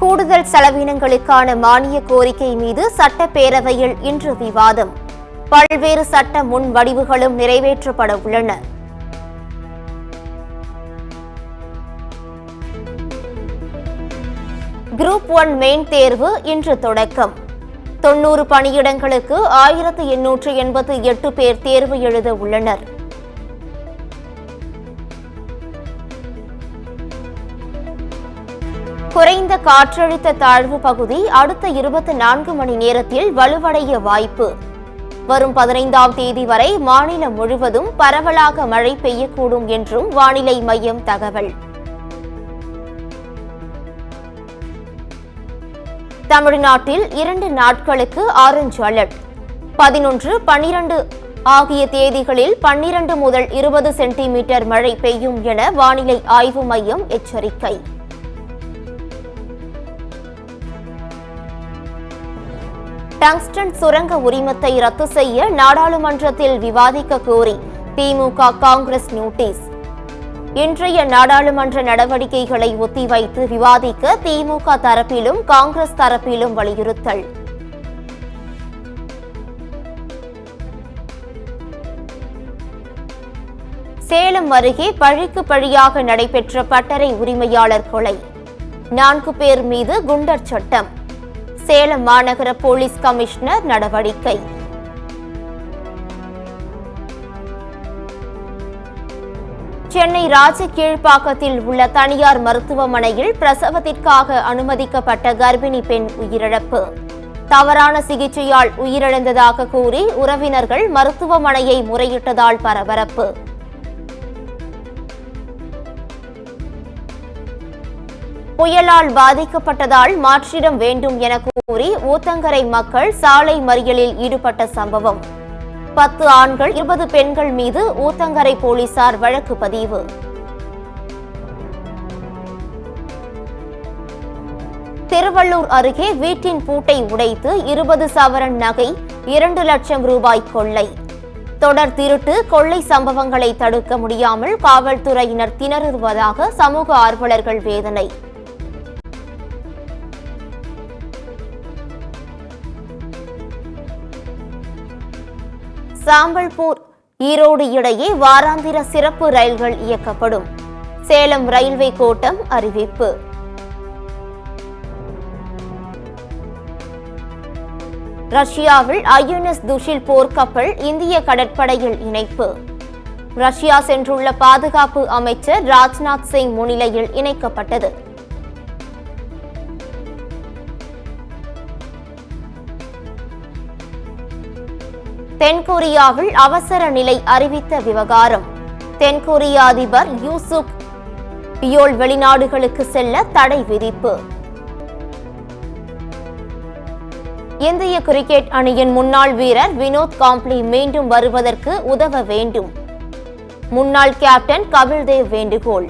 கூடுதல் செலவினங்களுக்கான மானிய கோரிக்கை மீது சட்டப்பேரவையில் இன்று விவாதம். பல்வேறு சட்ட முன்வடிவுகளும் நிறைவேற்றப்பட உள்ளன. குரூப் 1 மெயின் தேர்வு இன்று தொடக்கம். 90 பணியிடங்களுக்கு 1888 பேர் தேர்வு எழுத உள்ளனர். குறைந்த காற்றழுத்த தாழ்வு பகுதி அடுத்த 24 மணி நேரத்தில் வலுவடைய வாய்ப்பு. வரும் 15ஆம் தேதி வரை மாநிலம் முழுவதும் பரவலாக மழை பெய்யக்கூடும் என்றும் வானிலை மையம் தகவல். தமிழ்நாட்டில் 2 நாட்களுக்கு ஆரஞ்சு அலர்ட். 11, 12 ஆகிய தேதிகளில் 12 முதல் 20 சென்டிமீட்டர் மழை பெய்யும் என வானிலை ஆய்வு மையம் எச்சரிக்கை. டங்ஸ்டன் சுரங்க உரிமத்தை ரத்து செய்ய நாடாளுமன்றத்தில் விவாதிக்க கோரி திமுக காங்கிரஸ் நோட்டீஸ். இன்றைய நாடாளுமன்ற நடவடிக்கைகளை ஒத்திவைத்து விவாதிக்க திமுக தரப்பிலும் காங்கிரஸ் தரப்பிலும் வலியுறுத்தல். சேலம் அருகே பழிக்கு பழியாக நடைபெற்ற பட்டறை உரிமையாளர் கொலை. 4 பேர் மீது குண்டர் சட்டம். சேலம் மாநகர போலீஸ் கமிஷனர் நடவடிக்கை. சென்னை ராஜகீழ்ப்பாக்கத்தில் உள்ள தனியார் மருத்துவமனையில் பிரசவத்திற்காக அனுமதிக்கப்பட்ட கர்ப்பிணி பெண் உயிரிழப்பு. தவறான சிகிச்சையால் உயிரிழந்ததாக கூறி உறவினர்கள் மருத்துவமனையை முறையிட்டதால் பரபரப்பு. புயலால் பாதிக்கப்பட்டதால் மாற்றிடம் வேண்டும் என கூறி ஊத்தங்கரை மக்கள் சாலை மறியலில் ஈடுபட்ட சம்பவம். 10 ஆண்கள் 20 பெண்கள் மீது ஊத்தங்கரை போலீசார் வழக்கு பதிவு. திருவள்ளூர் அருகே வீட்டின் பூட்டை உடைத்து 20 சவரன் நகை 2 லட்சம் ரூபாய் கொள்ளை. தொடர் திருட்டு கொள்ளை சம்பவங்களை தடுக்க முடியாமல் காவல்துறையினர் திணறுவதாக சமூக ஆர்வலர்கள் வேதனை. சாம்பல்பூர் ஈரோடு இடையே வாராந்திர சிறப்பு ரயில்கள் இயக்கப்படும். சேலம் ரயில்வே கோட்டம் அறிவிப்பு. ரஷ்யாவில் INS துஷில் போர்க்கப்பல் இந்திய கடற்படையில் இணைப்பு. ரஷ்யா சென்றுள்ள பாதுகாப்பு அமைச்சர் ராஜ்நாத் சிங் முன்னிலையில் இணைக்கப்பட்டது. தென்கொரியாவில் அவசர நிலை அறிவித்த விவகாரம். தென்கொரிய அதிபர் யூ சுக் யோல் வெளிநாடுகளுக்கு செல்ல தடை விதிப்பு. இந்திய கிரிக்கெட் அணியின் முன்னாள் வீரர் வினோத் காம்ப்ளி மீண்டும் வருவதற்கு உதவ வேண்டும். முன்னாள் கேப்டன் கபில் தேவ் வேண்டுகோள்.